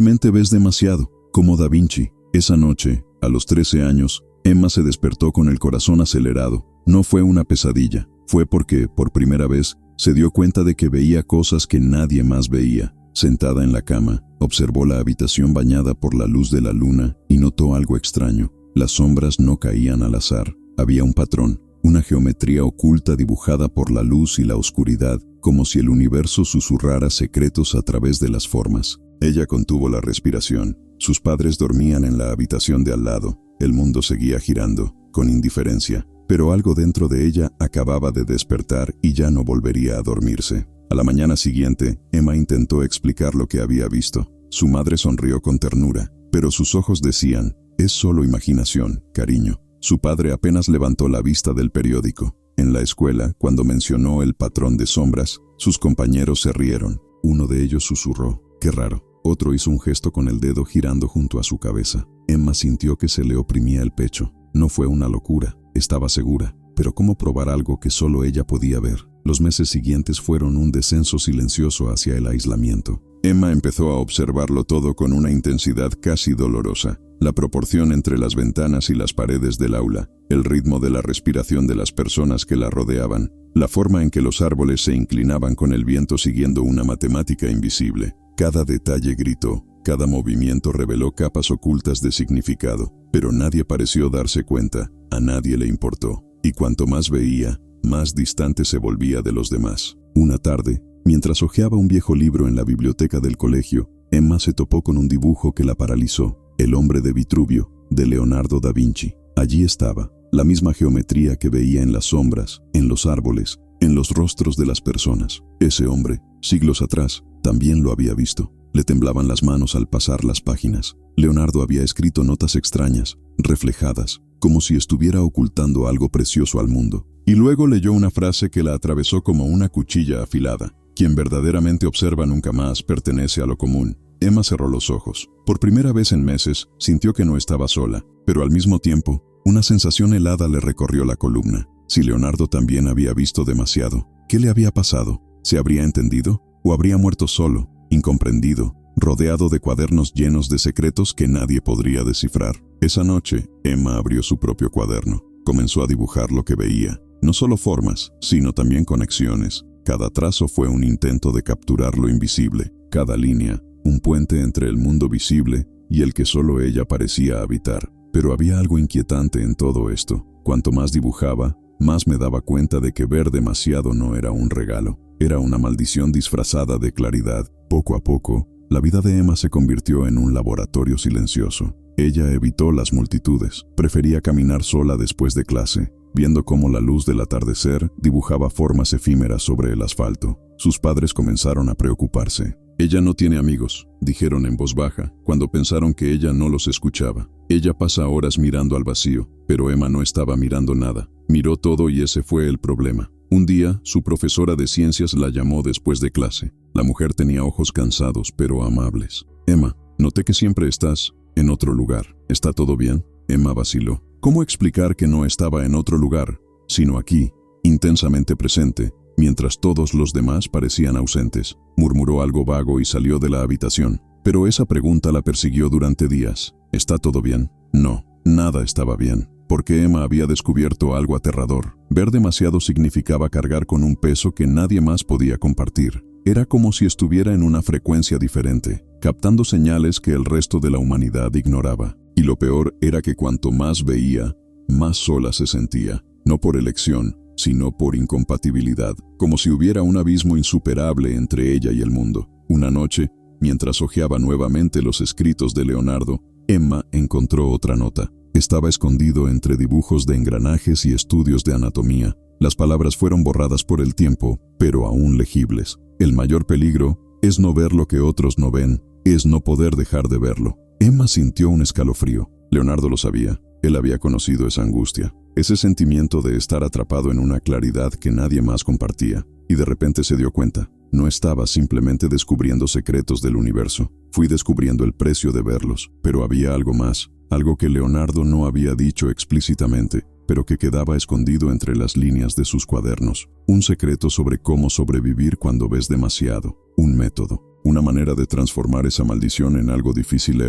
Mente ves demasiado, como Da Vinci. Esa noche, a los 13 años, Emma se despertó con el corazón acelerado. No fue una pesadilla, fue porque, por primera vez, se dio cuenta de que veía cosas que nadie más veía. Sentada en la cama, observó la habitación bañada por la luz de la luna y notó algo extraño. Las sombras no caían al azar. Había un patrón, una geometría oculta dibujada por la luz y la oscuridad, como si el universo susurrara secretos a través de las formas. Ella contuvo la respiración. Sus padres dormían en la habitación de al lado. El mundo seguía girando, con indiferencia, pero algo dentro de ella acababa de despertar y ya no volvería a dormirse. A la mañana siguiente, Emma intentó explicar lo que había visto. Su madre sonrió con ternura, pero sus ojos decían, «Es solo imaginación, cariño». Su padre apenas levantó la vista del periódico. En la escuela, cuando mencionó el patrón de sombras, sus compañeros se rieron. Uno de ellos susurró, «Qué raro». Otro hizo un gesto con el dedo girando junto a su cabeza. Emma sintió que se le oprimía el pecho. No fue una locura, estaba segura. Pero ¿cómo probar algo que solo ella podía ver? Los meses siguientes fueron un descenso silencioso hacia el aislamiento. Emma empezó a observarlo todo con una intensidad casi dolorosa. La proporción entre las ventanas y las paredes del aula, el ritmo de la respiración de las personas que la rodeaban, la forma en que los árboles se inclinaban con el viento siguiendo una matemática invisible. Cada detalle gritó, cada movimiento reveló capas ocultas de significado, pero nadie pareció darse cuenta, a nadie le importó. Y cuanto más veía, más distante se volvía de los demás. Una tarde, mientras hojeaba un viejo libro en la biblioteca del colegio, Emma se topó con un dibujo que la paralizó. El hombre de Vitruvio, de Leonardo da Vinci. Allí estaba, la misma geometría que veía en las sombras, en los árboles, en los rostros de las personas. Ese hombre, siglos atrás, también lo había visto. Le temblaban las manos al pasar las páginas. Leonardo había escrito notas extrañas, reflejadas, como si estuviera ocultando algo precioso al mundo. Y luego leyó una frase que la atravesó como una cuchilla afilada. Quien verdaderamente observa nunca más pertenece a lo común. Emma cerró los ojos. Por primera vez en meses, sintió que no estaba sola, pero al mismo tiempo, una sensación helada le recorrió la columna. Si Leonardo también había visto demasiado, ¿qué le había pasado? ¿Se habría entendido? ¿O habría muerto solo, incomprendido, rodeado de cuadernos llenos de secretos que nadie podría descifrar? Esa noche, Emma abrió su propio cuaderno. Comenzó a dibujar lo que veía. No solo formas, sino también conexiones. Cada trazo fue un intento de capturar lo invisible. Cada línea, un puente entre el mundo visible y el que solo ella parecía habitar. Pero había algo inquietante en todo esto. Cuanto más dibujaba, más me daba cuenta de que ver demasiado no era un regalo. Era una maldición disfrazada de claridad. Poco a poco, la vida de Emma se convirtió en un laboratorio silencioso. Ella evitó las multitudes. Prefería caminar sola después de clase, viendo cómo la luz del atardecer dibujaba formas efímeras sobre el asfalto. Sus padres comenzaron a preocuparse. «Ella no tiene amigos», dijeron en voz baja, cuando pensaron que ella no los escuchaba. «Ella pasa horas mirando al vacío», pero Emma no estaba mirando nada. Miró todo y ese fue el problema. Un día, su profesora de ciencias la llamó después de clase. La mujer tenía ojos cansados, pero amables. «Emma, noté que siempre estás en otro lugar. ¿Está todo bien?» Emma vaciló. ¿Cómo explicar que no estaba en otro lugar, sino aquí, intensamente presente, mientras todos los demás parecían ausentes? Murmuró algo vago y salió de la habitación. Pero esa pregunta la persiguió durante días. ¿Está todo bien? No, nada estaba bien. Porque Emma había descubierto algo aterrador. Ver demasiado significaba cargar con un peso que nadie más podía compartir. Era como si estuviera en una frecuencia diferente, captando señales que el resto de la humanidad ignoraba. Y lo peor era que cuanto más veía, más sola se sentía. No por elección, sino por incompatibilidad, como si hubiera un abismo insuperable entre ella y el mundo. Una noche, mientras hojeaba nuevamente los escritos de Leonardo, Emma encontró otra nota. Estaba escondido entre dibujos de engranajes y estudios de anatomía. Las palabras fueron borradas por el tiempo, pero aún legibles. El mayor peligro es no ver lo que otros no ven, es no poder dejar de verlo. Emma sintió un escalofrío. Leonardo lo sabía. Él había conocido esa angustia, ese sentimiento de estar atrapado en una claridad que nadie más compartía. Y de repente se dio cuenta. No estaba simplemente descubriendo secretos del universo. Fui descubriendo el precio de verlos. Pero había algo más, algo que Leonardo no había dicho explícitamente. pero que quedaba escondido entre las líneas de sus cuadernos. Un secreto sobre cómo sobrevivir cuando ves demasiado. Un método. Una manera de transformar esa maldición en algo difícil.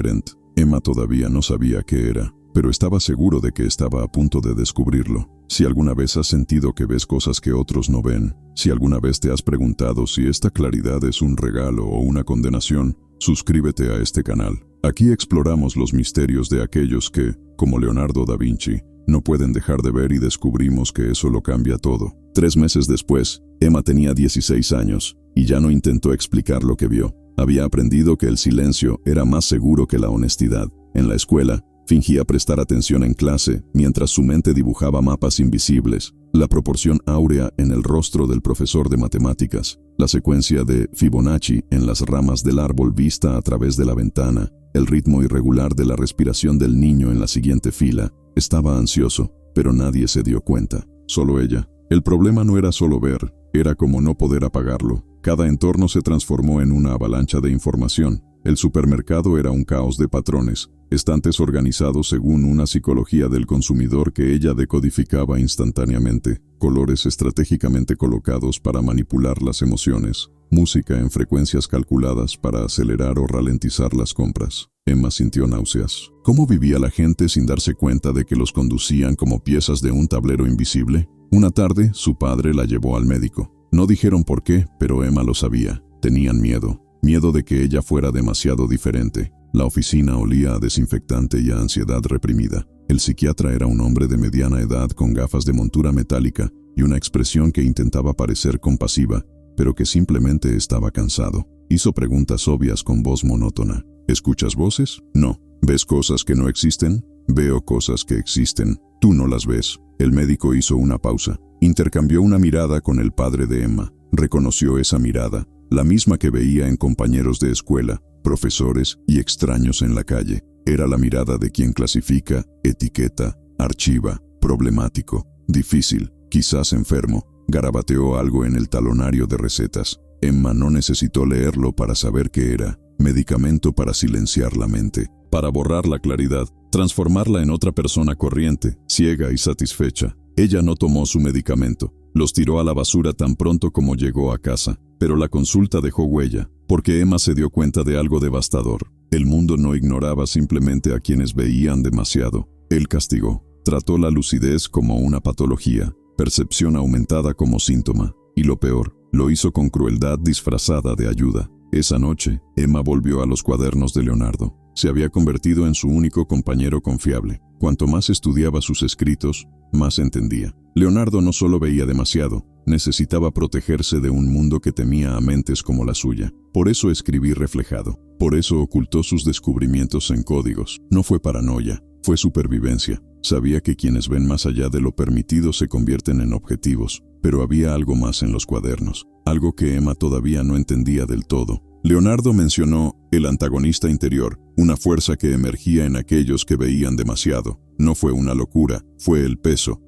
Emma todavía no sabía qué era, pero estaba seguro de que estaba a punto de descubrirlo. Si alguna vez has sentido que ves cosas que otros no ven, si alguna vez te has preguntado si esta claridad es un regalo o una condenación, suscríbete a este canal. Aquí exploramos los misterios de aquellos que, como Leonardo da Vinci, no pueden dejar de ver, y descubrimos que eso lo cambia todo. 3 meses después, Emma tenía 16 años y ya no intentó explicar lo que vio. Había aprendido que el silencio era más seguro que la honestidad. En la escuela, fingía prestar atención en clase mientras su mente dibujaba mapas invisibles, la proporción áurea en el rostro del profesor de matemáticas, la secuencia de Fibonacci en las ramas del árbol vista a través de la ventana, el ritmo irregular de la respiración del niño en la siguiente fila. Estaba ansioso, pero nadie se dio cuenta, solo ella. El problema no era solo ver, era como no poder apagarlo. Cada entorno se transformó en una avalancha de información. El supermercado era un caos de patrones, estantes organizados según una psicología del consumidor que ella decodificaba instantáneamente, colores estratégicamente colocados para manipular las emociones, música en frecuencias calculadas para acelerar o ralentizar las compras. Emma sintió náuseas. ¿Cómo vivía la gente sin darse cuenta de que los conducían como piezas de un tablero invisible? Una tarde, su padre la llevó al médico. No dijeron por qué, pero Emma lo sabía. Tenían miedo. Miedo de que ella fuera demasiado diferente. La oficina olía a desinfectante y a ansiedad reprimida. El psiquiatra era un hombre de mediana edad con gafas de montura metálica y una expresión que intentaba parecer compasiva, pero que simplemente estaba cansado. Hizo preguntas obvias con voz monótona. ¿Escuchas voces? No. ¿Ves cosas que no existen? Veo cosas que existen. Tú no las ves. El médico hizo una pausa. Intercambió una mirada con el padre de Emma. Reconoció esa mirada, la misma que veía en compañeros de escuela, profesores y extraños en la calle. Era la mirada de quien clasifica, etiqueta, archiva, problemático, difícil, quizás enfermo. Garabateó algo en el talonario de recetas. Emma no necesitó leerlo para saber qué era. Medicamento para silenciar la mente, para borrar la claridad, transformarla en otra persona corriente, ciega y satisfecha. Ella no tomó su medicamento. Los tiró a la basura tan pronto como llegó a casa. Pero la consulta dejó huella, porque Emma se dio cuenta de algo devastador. El mundo no ignoraba simplemente a quienes veían demasiado. Él castigó. Trató la lucidez como una patología, percepción aumentada como síntoma. Y lo peor, lo hizo con crueldad disfrazada de ayuda. Esa noche, Emma volvió a los cuadernos de Leonardo. Se había convertido en su único compañero confiable. Cuanto más estudiaba sus escritos, más entendía. Leonardo no solo veía demasiado, necesitaba protegerse de un mundo que temía a mentes como la suya. Por eso escribí reflejado. Por eso ocultó sus descubrimientos en códigos. No fue paranoia, fue supervivencia. Sabía que quienes ven más allá de lo permitido se convierten en objetivos. Pero había algo más en los cuadernos, algo que Emma todavía no entendía del todo. Leonardo mencionó el antagonista interior, una fuerza que emergía en aquellos que veían demasiado. No fue una locura, fue el peso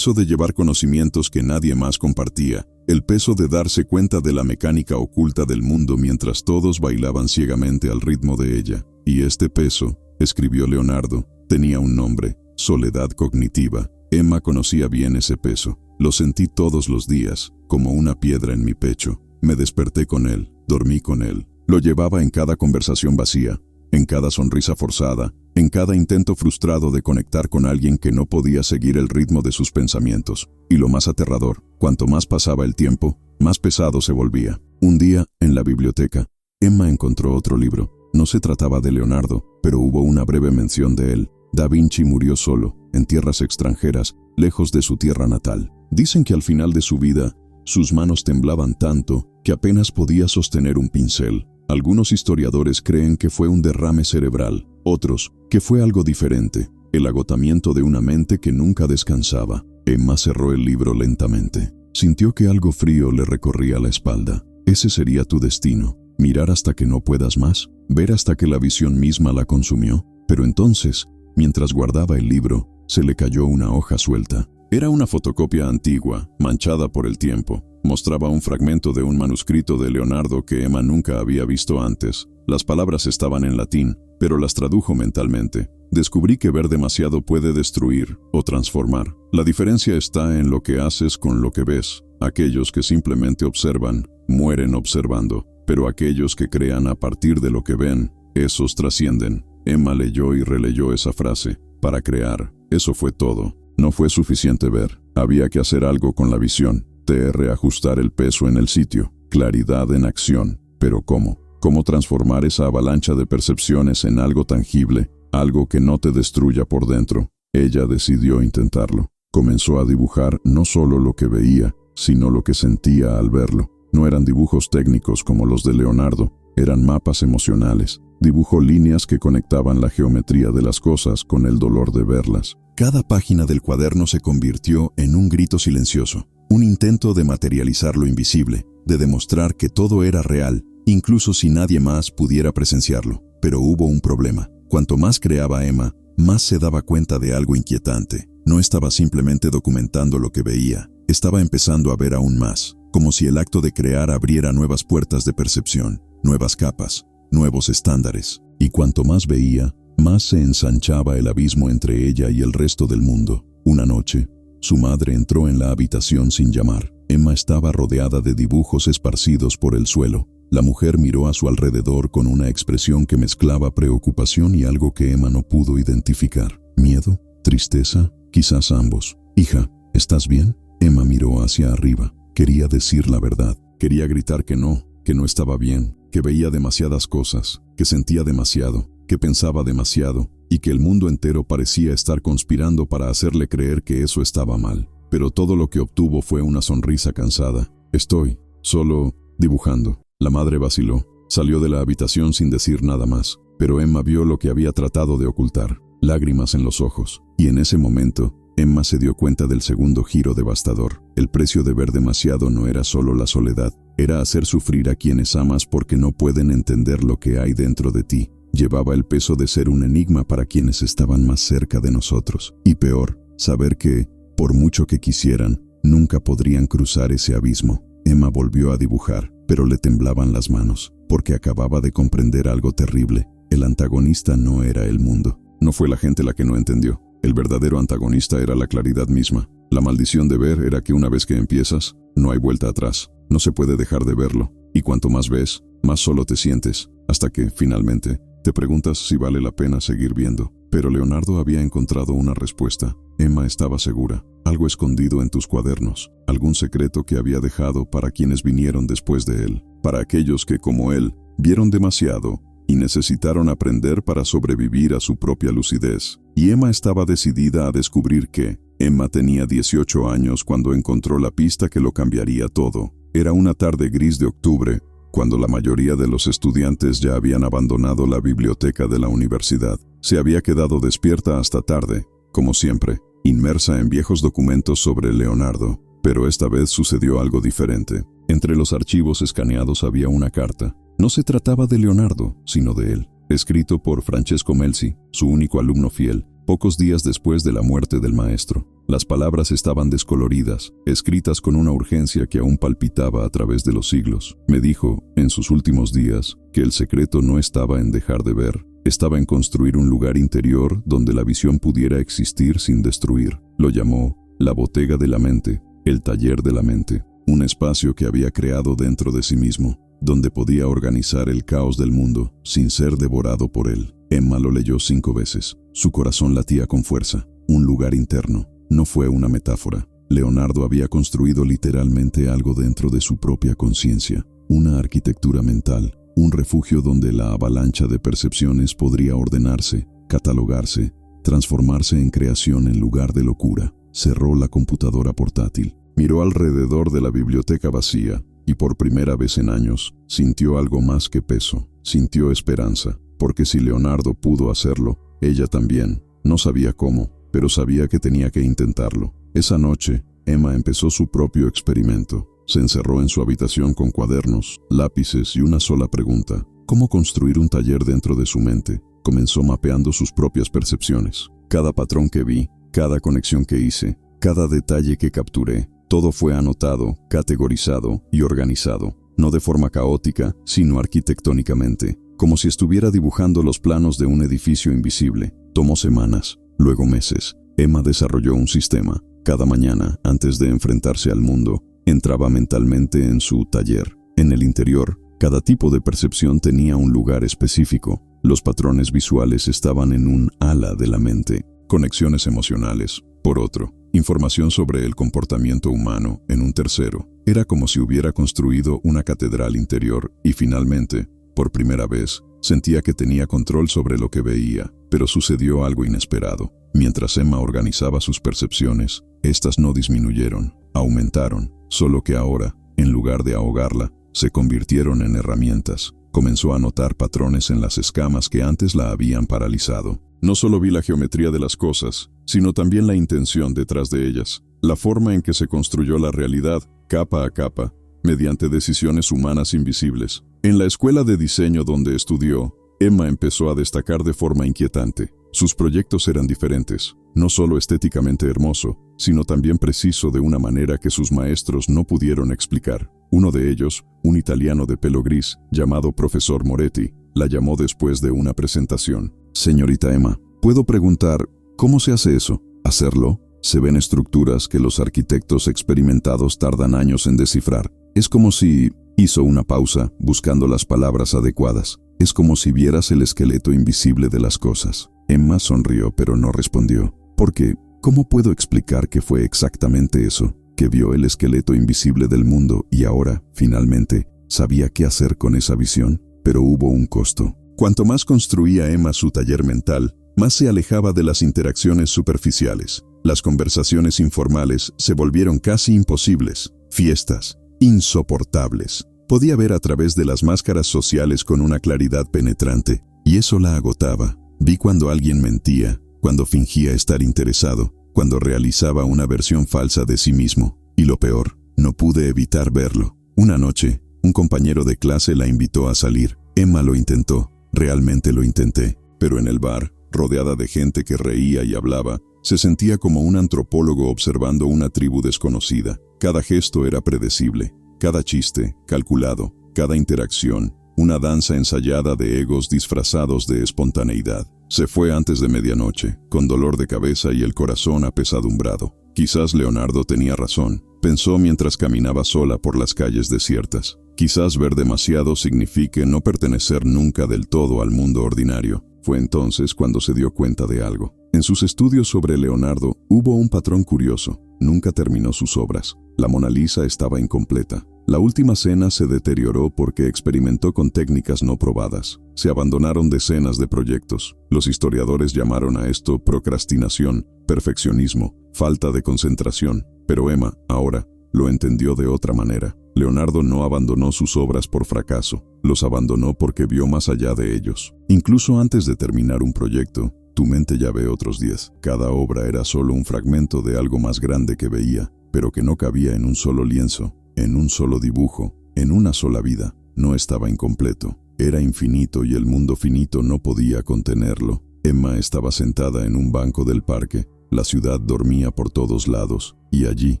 de llevar conocimientos que nadie más compartía, el peso de darse cuenta de la mecánica oculta del mundo mientras todos bailaban ciegamente al ritmo de ella. Y este peso, escribió Leonardo, tenía un nombre: soledad cognitiva. Emma conocía bien ese peso. Lo sentí todos los días, como una piedra en mi pecho. Me desperté con él, dormí con él. Lo llevaba en cada conversación vacía, en cada sonrisa forzada, en cada intento frustrado de conectar con alguien que no podía seguir el ritmo de sus pensamientos. Y lo más aterrador, cuanto más pasaba el tiempo, más pesado se volvía. Un día, en la biblioteca, Emma encontró otro libro. No se trataba de Leonardo, pero hubo una breve mención de él. Da Vinci murió solo, en tierras extranjeras, lejos de su tierra natal. Dicen que al final de su vida, sus manos temblaban tanto que apenas podía sostener un pincel. Algunos historiadores creen que fue un derrame cerebral, otros que fue algo diferente, el agotamiento de una mente que nunca descansaba. Emma cerró el libro lentamente. Sintió que algo frío le recorría la espalda. Ese sería tu destino, mirar hasta que no puedas más, ver hasta que la visión misma la consumió. Pero entonces, mientras guardaba el libro, se le cayó una hoja suelta. Era una fotocopia antigua, manchada por el tiempo. Mostraba un fragmento de un manuscrito de Leonardo que Emma nunca había visto antes. Las palabras estaban en latín, pero las tradujo mentalmente. descubrí que ver demasiado puede destruir o transformar. La diferencia está en lo que haces con lo que ves. Aquellos que simplemente observan, mueren observando, pero aquellos que crean a partir de lo que ven, esos trascienden. Emma leyó y releyó esa frase. Para crear, eso fue todo. No fue suficiente ver. Había que hacer algo con la visión. Reajustar el peso en el sitio. Claridad en acción. ¿Pero cómo? ¿Cómo transformar esa avalancha de percepciones en algo tangible? Algo que no te destruya por dentro. Ella decidió intentarlo. Comenzó a dibujar no solo lo que veía, sino lo que sentía al verlo. No eran dibujos técnicos como los de Leonardo, eran mapas emocionales. Dibujó líneas que conectaban la geometría de las cosas con el dolor de verlas. Cada página del cuaderno se convirtió en un grito silencioso, un intento de materializar lo invisible, de demostrar que todo era real, incluso si nadie más pudiera presenciarlo. Pero hubo un problema. Cuanto más creaba Emma, más se daba cuenta de algo inquietante. No estaba simplemente documentando lo que veía, estaba empezando a ver aún más, como si el acto de crear abriera nuevas puertas de percepción, nuevas capas, nuevos estándares. Y cuanto más veía, más se ensanchaba el abismo entre ella y el resto del mundo. Una noche, su madre entró en la habitación sin llamar. Emma estaba rodeada de dibujos esparcidos por el suelo. La mujer miró a su alrededor con una expresión que mezclaba preocupación y algo que Emma no pudo identificar. ¿Miedo? ¿Tristeza? Quizás ambos. «Hija, ¿estás bien?» Emma miró hacia arriba. Quería decir la verdad. Quería gritar que no estaba bien, que veía demasiadas cosas, que sentía demasiado, que pensaba demasiado, y que el mundo entero parecía estar conspirando para hacerle creer que eso estaba mal. Pero todo lo que obtuvo fue una sonrisa cansada. «Estoy solo dibujando». La madre vaciló. Salió de la habitación sin decir nada más, pero Emma vio lo que había tratado de ocultar, lágrimas en los ojos. Y en ese momento, Emma se dio cuenta del segundo giro devastador. El precio de ver demasiado no era solo la soledad, era hacer sufrir a quienes amas porque no pueden entender lo que hay dentro de ti. Llevaba el peso de ser un enigma para quienes estaban más cerca de nosotros. Y peor, saber que, por mucho que quisieran, nunca podrían cruzar ese abismo. Emma volvió a dibujar, pero le temblaban las manos, porque acababa de comprender algo terrible. El antagonista no era el mundo. No fue la gente la que no entendió. El verdadero antagonista era la claridad misma. La maldición de ver era que una vez que empiezas, no hay vuelta atrás. No se puede dejar de verlo. Y cuanto más ves, más solo te sientes, hasta que, finalmente, te preguntas si vale la pena seguir viendo. Pero Leonardo había encontrado una respuesta. Emma estaba segura. Algo escondido en tus cuadernos. Algún secreto que había dejado para quienes vinieron después de él. Para aquellos que, como él, vieron demasiado y necesitaron aprender para sobrevivir a su propia lucidez. Y Emma estaba decidida a descubrir que Emma tenía 18 años cuando encontró la pista que lo cambiaría todo. Era una tarde gris de octubre, cuando la mayoría de los estudiantes ya habían abandonado la biblioteca de la universidad. Se había quedado despierta hasta tarde, como siempre, inmersa en viejos documentos sobre Leonardo. Pero esta vez sucedió algo diferente. Entre los archivos escaneados había una carta. No se trataba de Leonardo, sino de él, escrito por Francesco Melzi, su único alumno fiel, pocos días después de la muerte del maestro. Las palabras estaban descoloridas, escritas con una urgencia que aún palpitaba a través de los siglos. Me dijo, en sus últimos días, que el secreto no estaba en dejar de ver, estaba en construir un lugar interior donde la visión pudiera existir sin destruir. Lo llamó la botega de la mente, el taller de la mente, un espacio que había creado dentro de sí mismo, donde podía organizar el caos del mundo sin ser devorado por él. Emma lo leyó 5 veces. Su corazón latía con fuerza. Un lugar interno. No fue una metáfora. Leonardo había construido literalmente algo dentro de su propia conciencia. Una arquitectura mental. Un refugio donde la avalancha de percepciones podría ordenarse, catalogarse, transformarse en creación en lugar de locura. Cerró la computadora portátil. Miró alrededor de la biblioteca vacía. Y por primera vez en años, sintió algo más que peso, sintió esperanza, porque si Leonardo pudo hacerlo, ella también. No sabía cómo, pero sabía que tenía que intentarlo. Esa noche, Emma empezó su propio experimento. Se encerró en su habitación con cuadernos, lápices y una sola pregunta: ¿cómo construir un taller dentro de su mente? Comenzó mapeando sus propias percepciones. Cada patrón que vi, cada conexión que hice, cada detalle que capturé, todo fue anotado, categorizado y organizado, no de forma caótica, sino arquitectónicamente, como si estuviera dibujando los planos de un edificio invisible. Tomó semanas, luego meses. Emma desarrolló un sistema. Cada mañana, antes de enfrentarse al mundo, entraba mentalmente en su taller. En el interior, cada tipo de percepción tenía un lugar específico. Los patrones visuales estaban en un ala de la mente. Conexiones emocionales, por otro. Información sobre el comportamiento humano, en un tercero. Era como si hubiera construido una catedral interior y finalmente, por primera vez, sentía que tenía control sobre lo que veía. Pero sucedió algo inesperado. Mientras Emma organizaba sus percepciones, estas no disminuyeron, aumentaron, solo que ahora, en lugar de ahogarla, se convirtieron en herramientas. Comenzó a notar patrones en las escamas que antes la habían paralizado. No solo vi la geometría de las cosas, sino también la intención detrás de ellas, la forma en que se construyó la realidad, capa a capa, mediante decisiones humanas invisibles. En la escuela de diseño donde estudió, Emma empezó a destacar de forma inquietante. Sus proyectos eran diferentes, no solo estéticamente hermoso, sino también preciso de una manera que sus maestros no pudieron explicar. Uno de ellos, un italiano de pelo gris, llamado Profesor Moretti, la llamó después de una presentación. «Señorita Emma, ¿puedo preguntar cómo se hace eso? ¿Hacerlo? Se ven estructuras que los arquitectos experimentados tardan años en descifrar. Es como si...» Hizo una pausa, buscando las palabras adecuadas. «Es como si vieras el esqueleto invisible de las cosas». Emma sonrió, pero no respondió. «¿Por qué? ¿Cómo puedo explicar que fue exactamente eso? Que vio el esqueleto invisible del mundo y ahora, finalmente, sabía qué hacer con esa visión. Pero hubo un costo». Cuanto más construía Emma su taller mental, más se alejaba de las interacciones superficiales. Las conversaciones informales se volvieron casi imposibles. Fiestas, insoportables. Podía ver a través de las máscaras sociales con una claridad penetrante, y eso la agotaba. Vi cuando alguien mentía, cuando fingía estar interesado, cuando realizaba una versión falsa de sí mismo. Y lo peor, no pude evitar verlo. Una noche, un compañero de clase la invitó a salir. Emma lo intentó, realmente lo intenté, pero en el bar, rodeada de gente que reía y hablaba, se sentía como un antropólogo observando una tribu desconocida. Cada gesto era predecible, cada chiste, calculado, cada interacción, una danza ensayada de egos disfrazados de espontaneidad. Se fue antes de medianoche, con dolor de cabeza y el corazón apesadumbrado. Quizás Leonardo tenía razón, pensó mientras caminaba sola por las calles desiertas. Quizás ver demasiado signifique no pertenecer nunca del todo al mundo ordinario. Fue entonces cuando se dio cuenta de algo. En sus estudios sobre Leonardo hubo un patrón curioso. Nunca terminó sus obras. La Mona Lisa estaba incompleta. La última cena se deterioró porque experimentó con técnicas no probadas. Se abandonaron decenas de proyectos. Los historiadores llamaron a esto procrastinación, perfeccionismo, falta de concentración. Pero Emma, ahora, lo entendió de otra manera. Leonardo no abandonó sus obras por fracaso, los abandonó porque vio más allá de ellos. Incluso antes de terminar un proyecto, tu mente ya ve otros 10. Cada obra era solo un fragmento de algo más grande que veía, pero que no cabía en un solo lienzo, en un solo dibujo, en una sola vida. No estaba incompleto, era infinito y el mundo finito no podía contenerlo. Emma estaba sentada en un banco del parque, la ciudad dormía por todos lados, y allí,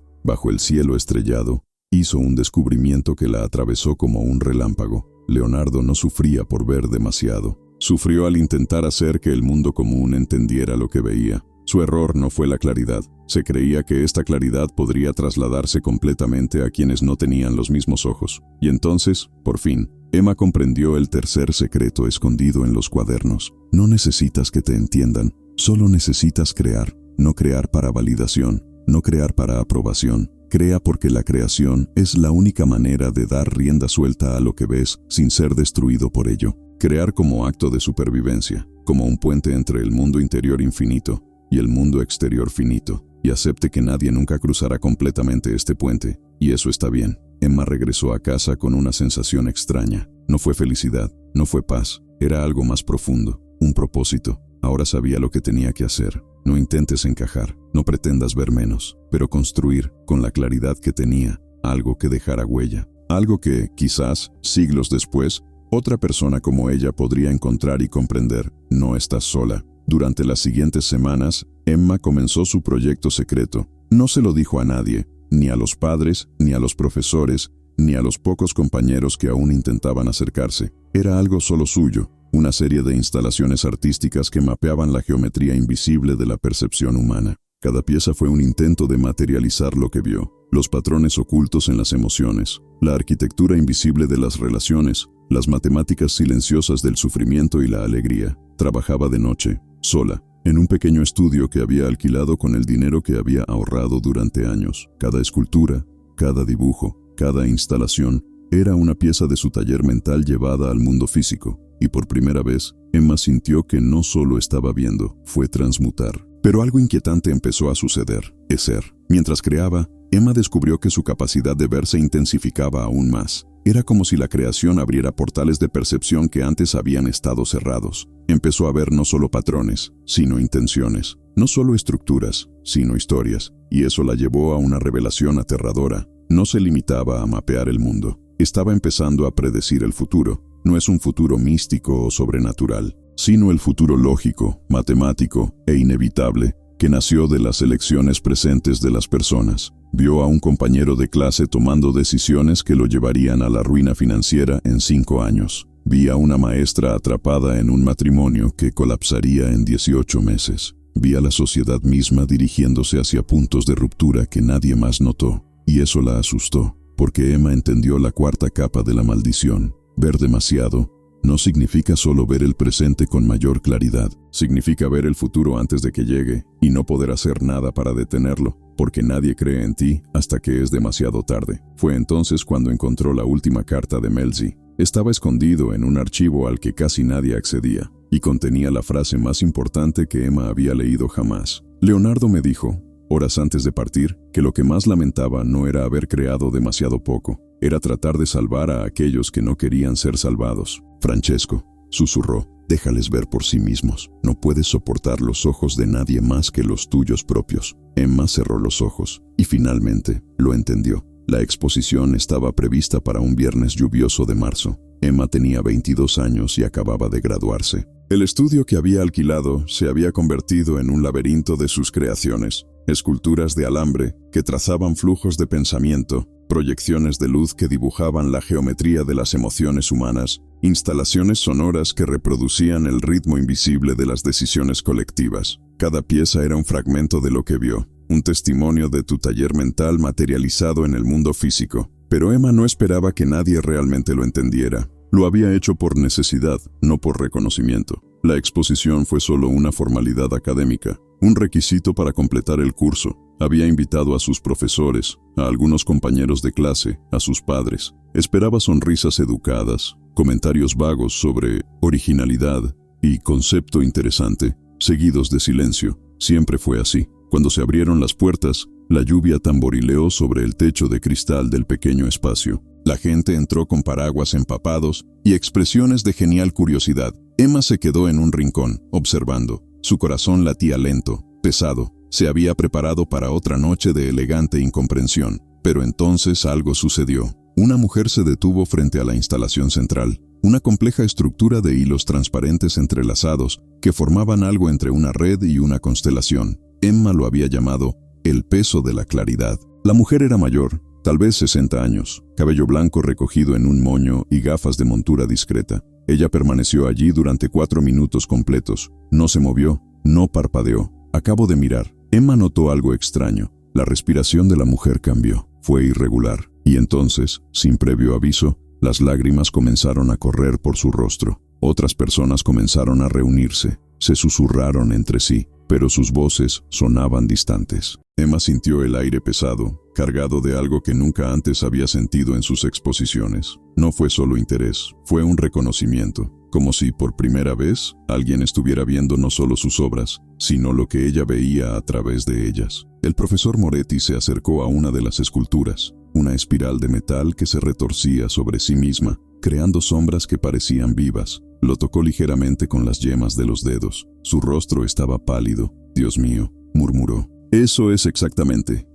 bajo el cielo estrellado, hizo un descubrimiento que la atravesó como un relámpago. Leonardo no sufría por ver demasiado. Sufrió al intentar hacer que el mundo común entendiera lo que veía. Su error no fue la claridad. Se creía que esta claridad podría trasladarse completamente a quienes no tenían los mismos ojos. Y entonces, por fin, Emma comprendió el tercer secreto escondido en los cuadernos. No necesitas que te entiendan, solo necesitas crear. No crear para validación, no crear para aprobación. Crea porque la creación es la única manera de dar rienda suelta a lo que ves sin ser destruido por ello. Crear como acto de supervivencia, como un puente entre el mundo interior infinito y el mundo exterior finito. Y acepte que nadie nunca cruzará completamente este puente, y eso está bien. Emma regresó a casa con una sensación extraña. No fue felicidad, no fue paz, era algo más profundo, un propósito. Ahora sabía lo que tenía que hacer. No intentes encajar, no pretendas ver menos, pero construir, con la claridad que tenía, algo que dejara huella. Algo que, quizás, siglos después, otra persona como ella podría encontrar y comprender. No estás sola. Durante las siguientes semanas, Emma comenzó su proyecto secreto. No se lo dijo a nadie, ni a los padres, ni a los profesores, ni a los pocos compañeros que aún intentaban acercarse. Era algo solo suyo, una serie de instalaciones artísticas que mapeaban la geometría invisible de la percepción humana. Cada pieza fue un intento de materializar lo que vio, los patrones ocultos en las emociones, la arquitectura invisible de las relaciones, las matemáticas silenciosas del sufrimiento y la alegría. Trabajaba de noche, sola, en un pequeño estudio que había alquilado con el dinero que había ahorrado durante años. Cada escultura, cada dibujo, cada instalación, era una pieza de su taller mental llevada al mundo físico, y por primera vez, Emma sintió que no solo estaba viendo, fue transmutar. Pero algo inquietante empezó a suceder, Mientras creaba, Emma descubrió que su capacidad de ver se intensificaba aún más. Era como si la creación abriera portales de percepción que antes habían estado cerrados. Empezó a ver no solo patrones, sino intenciones, no solo estructuras, sino historias, y eso la llevó a una revelación aterradora. No se limitaba a mapear el mundo, estaba empezando a predecir el futuro. No es un futuro místico o sobrenatural, sino el futuro lógico, matemático e inevitable que nació de las elecciones presentes de las personas. Vio a un compañero de clase tomando decisiones que lo llevarían a la ruina financiera en 5 años. Vi a una maestra atrapada en un matrimonio que colapsaría en 18 meses. Vi a la sociedad misma dirigiéndose hacia puntos de ruptura que nadie más notó. Y eso la asustó, porque Emma entendió la cuarta capa de la maldición. Ver demasiado no significa solo ver el presente con mayor claridad. Significa ver el futuro antes de que llegue y no poder hacer nada para detenerlo, porque nadie cree en ti hasta que es demasiado tarde. Fue entonces cuando encontró la última carta de Melzi. Estaba escondido en un archivo al que casi nadie accedía, y contenía la frase más importante que Emma había leído jamás. Leonardo me dijo, horas antes de partir, que lo que más lamentaba no era haber creado demasiado poco, era tratar de salvar a aquellos que no querían ser salvados. Francesco, susurró, déjales ver por sí mismos. No puedes soportar los ojos de nadie más que los tuyos propios. Emma cerró los ojos y finalmente lo entendió. La exposición estaba prevista para un viernes lluvioso de marzo. Emma tenía 22 años y acababa de graduarse. El estudio que había alquilado se había convertido en un laberinto de sus creaciones. Esculturas de alambre que trazaban flujos de pensamiento, proyecciones de luz que dibujaban la geometría de las emociones humanas, instalaciones sonoras que reproducían el ritmo invisible de las decisiones colectivas. Cada pieza era un fragmento de lo que vio, un testimonio de tu taller mental materializado en el mundo físico. Pero Emma no esperaba que nadie realmente lo entendiera. Lo había hecho por necesidad, no por reconocimiento. La exposición fue solo una formalidad académica, un requisito para completar el curso. Había invitado a sus profesores, a algunos compañeros de clase, a sus padres. Esperaba sonrisas educadas, comentarios vagos sobre originalidad y concepto interesante, seguidos de silencio. Siempre fue así. Cuando se abrieron las puertas, la lluvia tamborileó sobre el techo de cristal del pequeño espacio. La gente entró con paraguas empapados y expresiones de genial curiosidad. Emma se quedó en un rincón, observando. Su corazón latía lento, pesado. Se había preparado para otra noche de elegante incomprensión. Pero entonces algo sucedió. Una mujer se detuvo frente a la instalación central. Una compleja estructura de hilos transparentes entrelazados que formaban algo entre una red y una constelación. Emma lo había llamado el peso de la claridad. La mujer era mayor, tal vez 60 años, cabello blanco recogido en un moño y gafas de montura discreta. Ella permaneció allí durante 4 minutos completos. No se movió, no parpadeó. Acabo de mirar. Emma notó algo extraño. La respiración de la mujer cambió. Fue irregular. Y entonces, sin previo aviso, las lágrimas comenzaron a correr por su rostro. Otras personas comenzaron a reunirse. Se susurraron entre sí, pero sus voces sonaban distantes. Emma sintió el aire pesado, cargado de algo que nunca antes había sentido en sus exposiciones. No fue solo interés, fue un reconocimiento, como si por primera vez alguien estuviera viendo no solo sus obras, sino lo que ella veía a través de ellas. El profesor Moretti se acercó a una de las esculturas, una espiral de metal que se retorcía sobre sí misma, creando sombras que parecían vivas. Lo tocó ligeramente con las yemas de los dedos. Su rostro estaba pálido. «Dios mío», murmuró. Eso es exactamente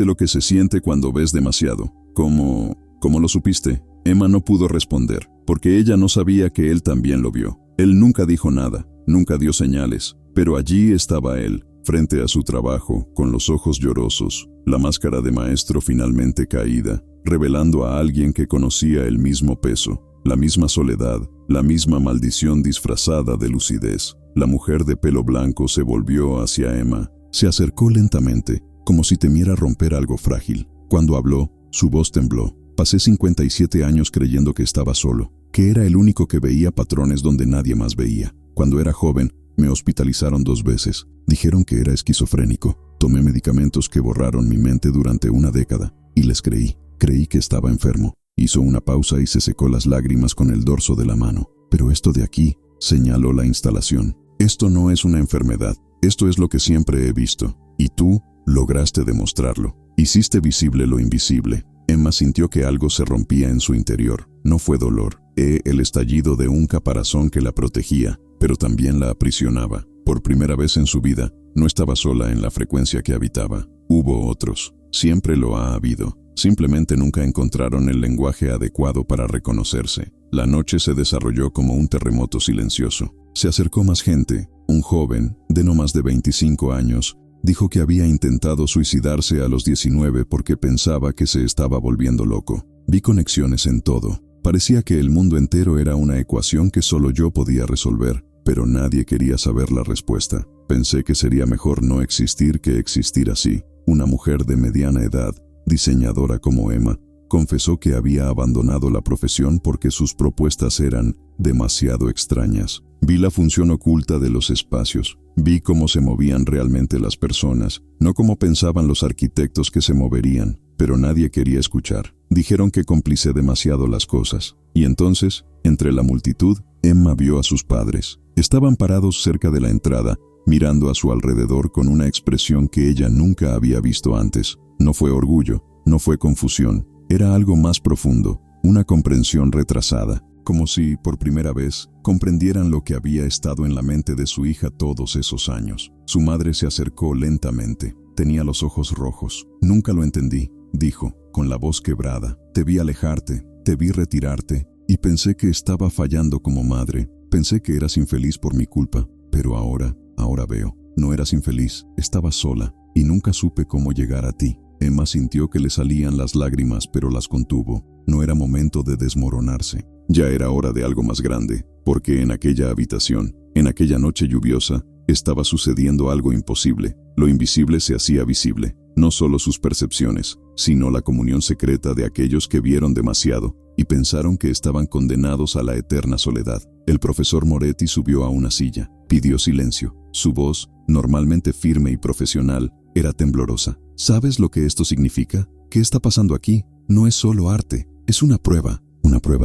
lo que se siente cuando ves demasiado». ¿Cómo lo supiste? Emma no pudo responder, porque ella no sabía que él también lo vio. Él nunca dijo nada, nunca dio señales, pero allí estaba él, frente a su trabajo, con los ojos llorosos, la máscara de maestro finalmente caída, revelando a alguien que conocía el mismo peso, la misma soledad, la misma maldición disfrazada de lucidez. La mujer de pelo blanco se volvió hacia Emma. Se acercó lentamente, como si temiera romper algo frágil. Cuando habló, su voz tembló. Pasé 57 años creyendo que estaba solo, que era el único que veía patrones donde nadie más veía. Cuando era joven, me hospitalizaron 2 veces. Dijeron que era esquizofrénico. Tomé medicamentos que borraron mi mente durante una década, y les creí. Creí que estaba enfermo. Hizo una pausa y se secó las lágrimas con el dorso de la mano. Pero esto de aquí, señaló la instalación. Esto no es una enfermedad. Esto es lo que siempre he visto. Y tú lograste demostrarlo. Hiciste visible lo invisible. Emma sintió que algo se rompía en su interior. No fue dolor, el estallido de un caparazón que la protegía, pero también la aprisionaba. Por primera vez en su vida, no estaba sola en la frecuencia que habitaba. Hubo otros. Siempre lo ha habido. Simplemente nunca encontraron el lenguaje adecuado para reconocerse. La noche se desarrolló como un terremoto silencioso. Se acercó más gente. Un joven, de no más de 25 años, dijo que había intentado suicidarse a los 19 porque pensaba que se estaba volviendo loco. Vi conexiones en todo. Parecía que el mundo entero era una ecuación que solo yo podía resolver, pero nadie quería saber la respuesta. Pensé que sería mejor no existir que existir así. Una mujer de mediana edad, diseñadora como Emma, confesó que había abandonado la profesión porque sus propuestas eran demasiado extrañas. Vi la función oculta de los espacios. Vi cómo se movían realmente las personas, no como pensaban los arquitectos que se moverían, pero nadie quería escuchar. Dijeron que complicé demasiado las cosas. Y entonces, entre la multitud, Emma vio a sus padres. Estaban parados cerca de la entrada, mirando a su alrededor con una expresión que ella nunca había visto antes. No fue orgullo, no fue confusión, era algo más profundo, una comprensión retrasada, como si, por primera vez, comprendieran lo que había estado en la mente de su hija todos esos años. Su madre se acercó lentamente. Tenía los ojos rojos. Nunca lo entendí, dijo, con la voz quebrada. Te vi alejarte, te vi retirarte, y pensé que estaba fallando como madre. Pensé que eras infeliz por mi culpa, pero ahora veo. No eras infeliz, estabas sola, y nunca supe cómo llegar a ti. Emma sintió que le salían las lágrimas, pero las contuvo. No era momento de desmoronarse. Ya era hora de algo más grande, porque en aquella habitación, en aquella noche lluviosa, estaba sucediendo algo imposible. Lo invisible se hacía visible, no solo sus percepciones, sino la comunión secreta de aquellos que vieron demasiado y pensaron que estaban condenados a la eterna soledad. El profesor Moretti subió a una silla, pidió silencio. Su voz, normalmente firme y profesional, era temblorosa. ¿Sabes lo que esto significa? ¿Qué está pasando aquí? No es solo arte, es una prueba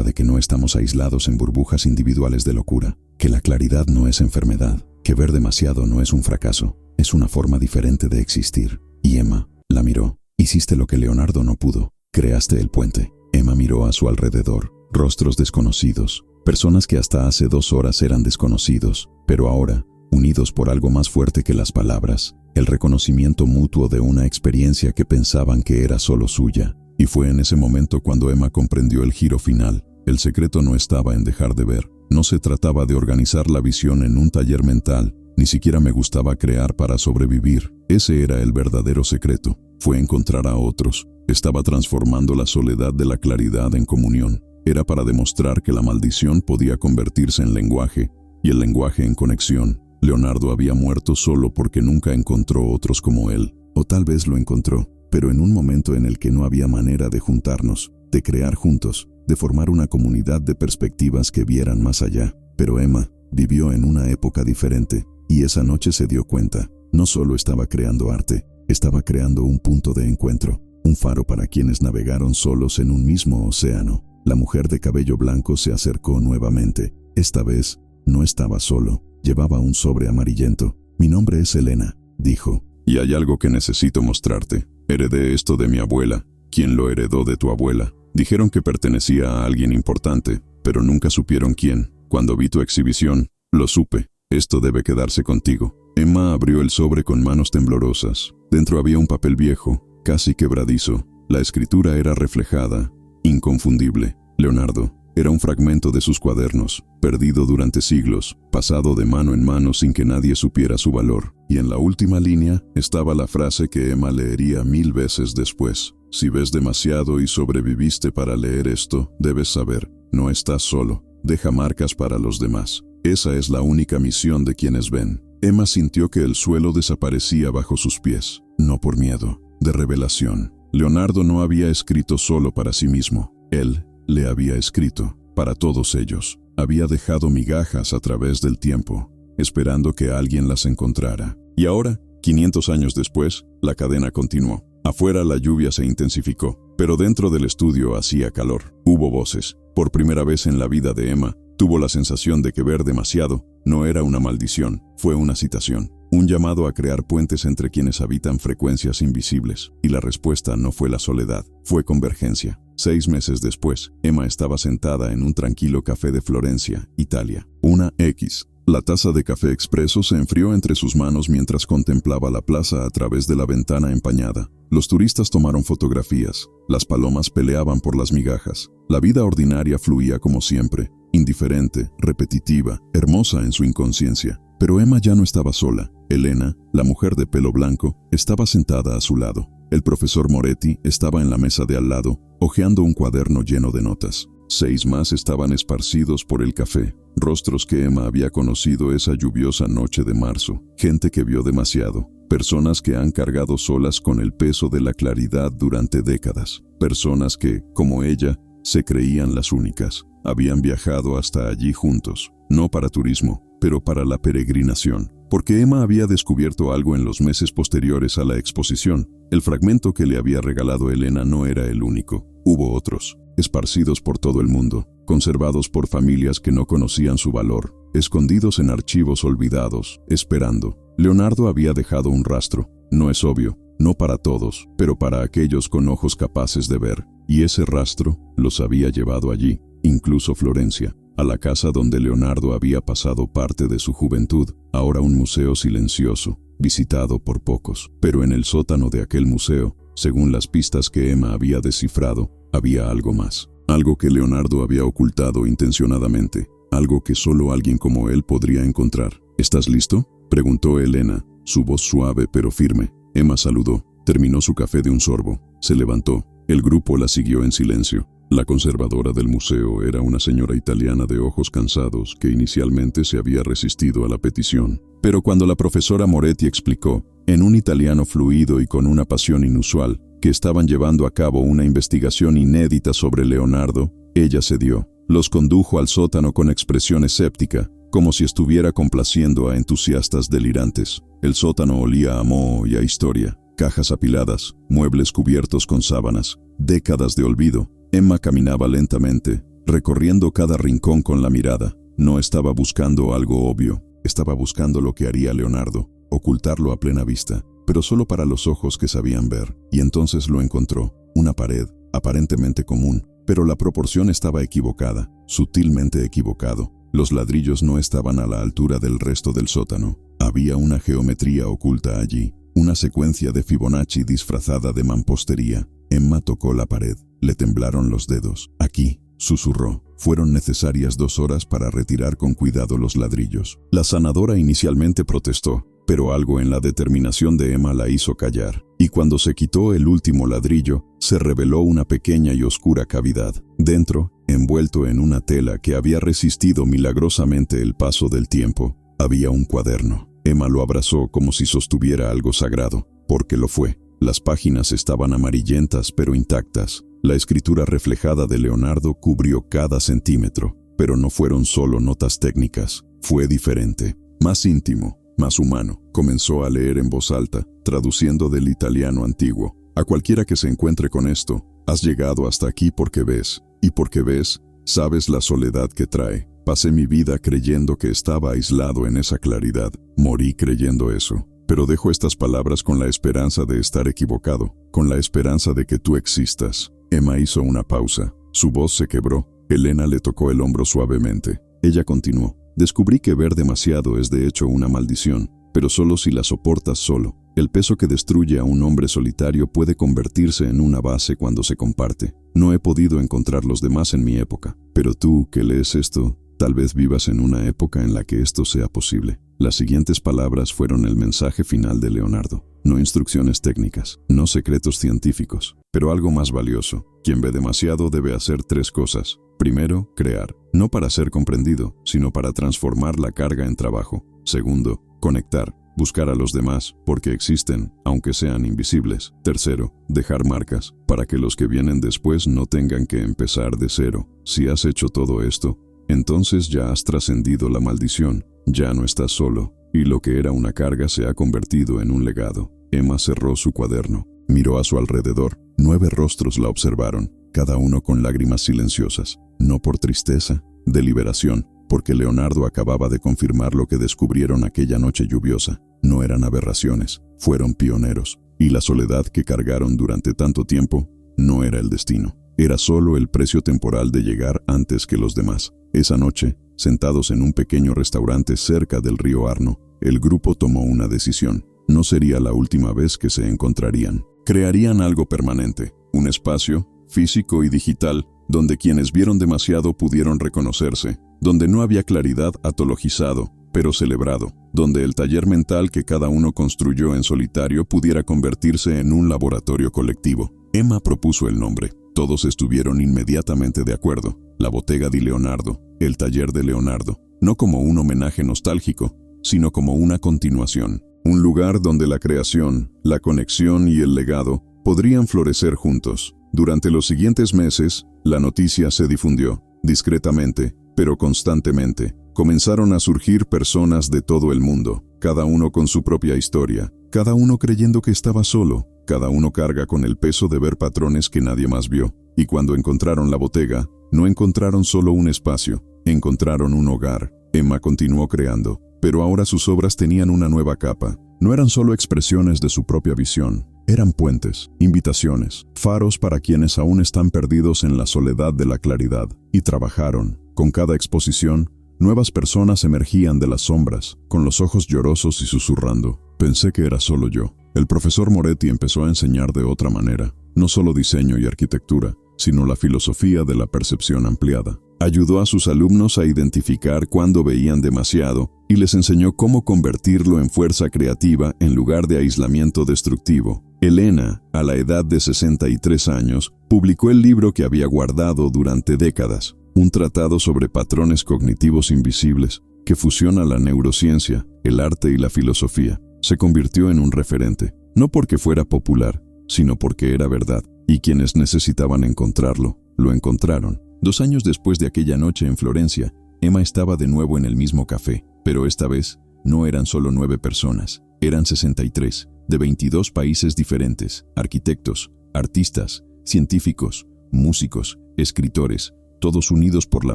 de que no estamos aislados en burbujas individuales de locura, que la claridad no es enfermedad, que ver demasiado no es un fracaso, es una forma diferente de existir. Y Emma la miró. Hiciste lo que Leonardo no pudo, creaste el puente. Emma miró a su alrededor, rostros desconocidos, personas que hasta hace 2 horas eran desconocidos, pero ahora, unidos por algo más fuerte que las palabras, el reconocimiento mutuo de una experiencia que pensaban que era solo suya. Y fue en ese momento cuando Emma comprendió el giro final. El secreto no estaba en dejar de ver. No se trataba de organizar la visión en un taller mental. Ni siquiera me gustaba crear para sobrevivir. Ese era el verdadero secreto. Fue encontrar a otros. Estaba transformando la soledad de la claridad en comunión. Era para demostrar que la maldición podía convertirse en lenguaje, y el lenguaje en conexión. Leonardo había muerto solo porque nunca encontró otros como él. O tal vez lo encontró, pero en un momento en el que no había manera de juntarnos, de crear juntos, de formar una comunidad de perspectivas que vieran más allá. Pero Emma vivió en una época diferente, y esa noche se dio cuenta. No solo estaba creando arte, estaba creando un punto de encuentro, un faro para quienes navegaron solos en un mismo océano. La mujer de cabello blanco se acercó nuevamente. Esta vez no estaba solo, llevaba un sobre amarillento. Mi nombre es Elena, dijo. Y hay algo que necesito mostrarte. Heredé esto de mi abuela. ¿Quién lo heredó de tu abuela? Dijeron que pertenecía a alguien importante, pero nunca supieron quién. Cuando vi tu exhibición, lo supe. Esto debe quedarse contigo. Emma abrió el sobre con manos temblorosas. Dentro había un papel viejo, casi quebradizo. La escritura era reflejada, inconfundible. Leonardo, Era un fragmento de sus cuadernos, perdido durante siglos, pasado de mano en mano sin que nadie supiera su valor. Y en la última línea estaba la frase que Emma leería 1000 veces después. Si ves demasiado y sobreviviste para leer esto, debes saber, no estás solo. Deja marcas para los demás. Esa es la única misión de quienes ven. Emma sintió que el suelo desaparecía bajo sus pies, no por miedo, de revelación. Leonardo no había escrito solo para sí mismo. Él le había escrito para todos ellos. Había dejado migajas a través del tiempo, esperando que alguien las encontrara. Y ahora, 500 años después, la cadena continuó. Afuera la lluvia se intensificó, pero dentro del estudio hacía calor. Hubo voces. Por primera vez en la vida de Emma, tuvo la sensación de que ver demasiado no era una maldición, fue una citación. Un llamado a crear puentes entre quienes habitan frecuencias invisibles. Y la respuesta no fue la soledad, fue convergencia. 6 meses después, Emma estaba sentada en un tranquilo café de Florencia, Italia. Una X. La taza de café expreso se enfrió entre sus manos mientras contemplaba la plaza a través de la ventana empañada. Los turistas tomaron fotografías. Las palomas peleaban por las migajas. La vida ordinaria fluía como siempre, indiferente, repetitiva, hermosa en su inconsciencia. Pero Emma ya no estaba sola. Elena, la mujer de pelo blanco, estaba sentada a su lado. El profesor Moretti estaba en la mesa de al lado, hojeando un cuaderno lleno de notas. 6 más estaban esparcidos por el café, rostros que Emma había conocido esa lluviosa noche de marzo, gente que vio demasiado, personas que han cargado solas con el peso de la claridad durante décadas, personas que, como ella, se creían las únicas. Habían viajado hasta allí juntos, no para turismo, pero para la peregrinación, porque Emma había descubierto algo en los meses posteriores a la exposición. El fragmento que le había regalado Elena no era el único, hubo otros, esparcidos por todo el mundo, conservados por familias que no conocían su valor, escondidos en archivos olvidados, esperando. Leonardo había dejado un rastro, no es obvio, no para todos, pero para aquellos con ojos capaces de ver, y ese rastro los había llevado allí, incluso Florencia, a la casa donde Leonardo había pasado parte de su juventud, ahora un museo silencioso, visitado por pocos. Pero en el sótano de aquel museo, según las pistas que Emma había descifrado, había algo más. Algo que Leonardo había ocultado intencionadamente. Algo que solo alguien como él podría encontrar. ¿Estás listo?, preguntó Elena, su voz suave pero firme. Emma saludó, terminó su café de un sorbo, se levantó. El grupo la siguió en silencio. La conservadora del museo era una señora italiana de ojos cansados que inicialmente se había resistido a la petición. Pero cuando la profesora Moretti explicó, en un italiano fluido y con una pasión inusual, que estaban llevando a cabo una investigación inédita sobre Leonardo, ella cedió. Los condujo al sótano con expresión escéptica, como si estuviera complaciendo a entusiastas delirantes. El sótano olía a moho y a historia, cajas apiladas, muebles cubiertos con sábanas, décadas de olvido. Emma caminaba lentamente, recorriendo cada rincón con la mirada. No estaba buscando algo obvio, estaba buscando lo que haría Leonardo, ocultarlo a plena vista, pero solo para los ojos que sabían ver. Y entonces lo encontró, una pared, aparentemente común, pero la proporción estaba equivocada, sutilmente equivocado. Los ladrillos no estaban a la altura del resto del sótano. Había una geometría oculta allí, una secuencia de Fibonacci disfrazada de mampostería. Emma tocó la pared, le temblaron los dedos. Aquí, susurró. Fueron necesarias 2 horas para retirar con cuidado los ladrillos. La sanadora inicialmente protestó, pero algo en la determinación de Emma la hizo callar. Y cuando se quitó el último ladrillo, se reveló una pequeña y oscura cavidad. Dentro, envuelto en una tela que había resistido milagrosamente el paso del tiempo, había un cuaderno. Emma lo abrazó como si sostuviera algo sagrado, porque lo fue. Las páginas estaban amarillentas pero intactas. La escritura reflejada de Leonardo cubrió cada centímetro, pero no fueron solo notas técnicas. Fue diferente, más íntimo, más humano. Comenzó a leer en voz alta, traduciendo del italiano antiguo. A cualquiera que se encuentre con esto, has llegado hasta aquí porque ves, y porque ves, sabes la soledad que trae. Pasé mi vida creyendo que estaba aislado en esa claridad. Morí creyendo eso. Pero dejo estas palabras con la esperanza de estar equivocado, con la esperanza de que tú existas. Emma hizo una pausa. Su voz se quebró. Elena le tocó el hombro suavemente. Ella continuó. Descubrí que ver demasiado es de hecho una maldición, pero solo si la soportas solo. El peso que destruye a un hombre solitario puede convertirse en una base cuando se comparte. No he podido encontrar los demás en mi época, pero tú, que lees esto, tal vez vivas en una época en la que esto sea posible. Las siguientes palabras fueron el mensaje final de Leonardo. No instrucciones técnicas, no secretos científicos, pero algo más valioso. Quien ve demasiado debe hacer 3 cosas. Primero, crear, no para ser comprendido, sino para transformar la carga en trabajo. Segundo, conectar, buscar a los demás, porque existen, aunque sean invisibles. Tercero, dejar marcas, para que los que vienen después no tengan que empezar de cero. Si has hecho todo esto, entonces ya has trascendido la maldición, ya no estás solo, y lo que era una carga se ha convertido en un legado. Emma cerró su cuaderno, miró a su alrededor. 9 rostros la observaron, cada uno con lágrimas silenciosas, no por tristeza, de liberación, porque Leonardo acababa de confirmar lo que descubrieron aquella noche lluviosa. No eran aberraciones, fueron pioneros, y la soledad que cargaron durante tanto tiempo no era el destino, era solo el precio temporal de llegar antes que los demás. Esa noche, sentados en un pequeño restaurante cerca del río Arno, el grupo tomó una decisión. No sería la última vez que se encontrarían. Crearían algo permanente, un espacio, físico y digital, donde quienes vieron demasiado pudieron reconocerse, donde no había claridad atologizado, pero celebrado, donde el taller mental que cada uno construyó en solitario pudiera convertirse en un laboratorio colectivo. Emma propuso el nombre. Todos estuvieron inmediatamente de acuerdo. La Bottega di Leonardo, el taller de Leonardo, no como un homenaje nostálgico, sino como una continuación. Un lugar donde la creación, la conexión y el legado podrían florecer juntos. Durante los siguientes meses, la noticia se difundió, discretamente, pero constantemente. Comenzaron a surgir personas de todo el mundo, cada uno con su propia historia, cada uno creyendo que estaba solo, cada uno carga con el peso de ver patrones que nadie más vio. Y cuando encontraron la Bottega, no encontraron solo un espacio, encontraron un hogar. Emma continuó creando, pero ahora sus obras tenían una nueva capa. No eran solo expresiones de su propia visión, eran puentes, invitaciones, faros para quienes aún están perdidos en la soledad de la claridad. Y trabajaron. Con cada exposición, nuevas personas emergían de las sombras, con los ojos llorosos y susurrando. Pensé que era solo yo. El profesor Moretti empezó a enseñar de otra manera, no solo diseño y arquitectura, sino la filosofía de la percepción ampliada. Ayudó a sus alumnos a identificar cuándo veían demasiado y les enseñó cómo convertirlo en fuerza creativa en lugar de aislamiento destructivo. Elena, a la edad de 63 años, publicó el libro que había guardado durante décadas, un tratado sobre patrones cognitivos invisibles que fusiona la neurociencia, el arte y la filosofía. Se convirtió en un referente, no porque fuera popular, sino porque era verdad, y quienes necesitaban encontrarlo, lo encontraron. 2 años después de aquella noche en Florencia, Emma estaba de nuevo en el mismo café, pero esta vez no eran solo 9 personas, eran 63, de 22 países diferentes, arquitectos, artistas, científicos, músicos, escritores, todos unidos por la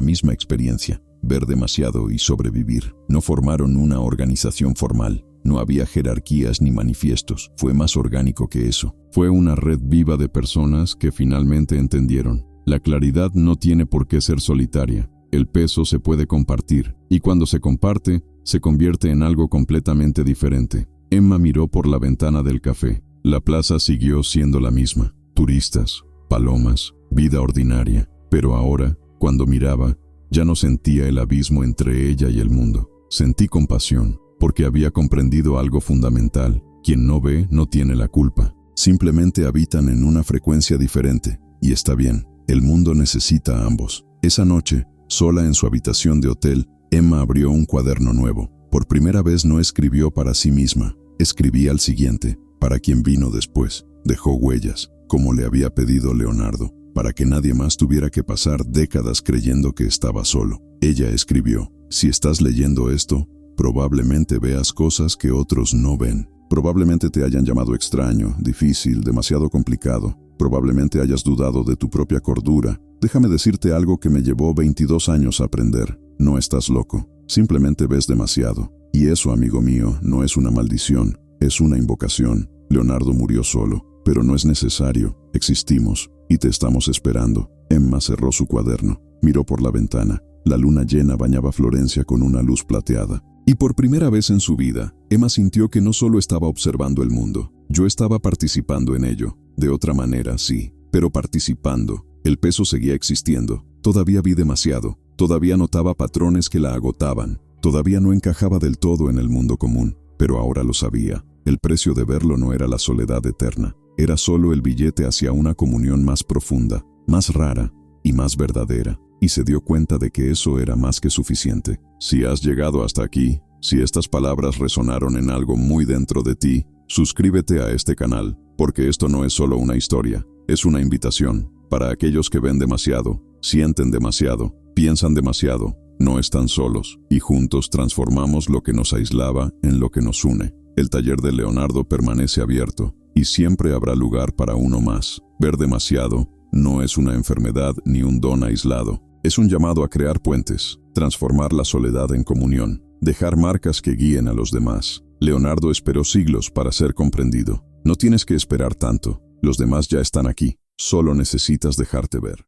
misma experiencia, ver demasiado y sobrevivir. No formaron una organización formal, no había jerarquías ni manifiestos, fue más orgánico que eso. Fue una red viva de personas que finalmente entendieron. La claridad no tiene por qué ser solitaria, el peso se puede compartir, y cuando se comparte, se convierte en algo completamente diferente. Emma miró por la ventana del café. La plaza siguió siendo la misma. Turistas, palomas, vida ordinaria. Pero ahora, cuando miraba, ya no sentía el abismo entre ella y el mundo. Sentí compasión, porque había comprendido algo fundamental. Quien no ve no tiene la culpa. Simplemente habitan en una frecuencia diferente, y está bien. El mundo necesita a ambos. Esa noche, sola en su habitación de hotel, Emma abrió un cuaderno nuevo. Por primera vez no escribió para sí misma. Escribía al siguiente, para quien vino después. Dejó huellas, como le había pedido Leonardo, para que nadie más tuviera que pasar décadas creyendo que estaba solo. Ella escribió: si estás leyendo esto, probablemente veas cosas que otros no ven. Probablemente te hayan llamado extraño, difícil, demasiado complicado. Probablemente hayas dudado de tu propia cordura. Déjame decirte algo que me llevó 22 años a aprender. No estás loco, simplemente ves demasiado. Y eso, amigo mío, no es una maldición, es una invocación. Leonardo murió solo, pero no es necesario. Existimos y te estamos esperando. Emma cerró su cuaderno, miró por la ventana. La luna llena bañaba Florencia con una luz plateada. Y por primera vez en su vida, Emma sintió que no solo estaba observando el mundo, yo estaba participando en ello. De otra manera, sí, pero participando. El peso seguía existiendo. Todavía vi demasiado. Todavía notaba patrones que la agotaban. Todavía no encajaba del todo en el mundo común, pero ahora lo sabía. El precio de verlo no era la soledad eterna. Era solo el billete hacia una comunión más profunda, más rara y más verdadera. Y se dio cuenta de que eso era más que suficiente. Si has llegado hasta aquí, si estas palabras resonaron en algo muy dentro de ti, suscríbete a este canal, porque esto no es solo una historia, es una invitación. Para aquellos que ven demasiado, sienten demasiado, piensan demasiado, no están solos, y juntos transformamos lo que nos aislaba en lo que nos une. El taller de Leonardo permanece abierto, y siempre habrá lugar para uno más. Ver demasiado no es una enfermedad ni un don aislado. Es un llamado a crear puentes, transformar la soledad en comunión, dejar marcas que guíen a los demás. Leonardo esperó siglos para ser comprendido. No tienes que esperar tanto, los demás ya están aquí, solo necesitas dejarte ver.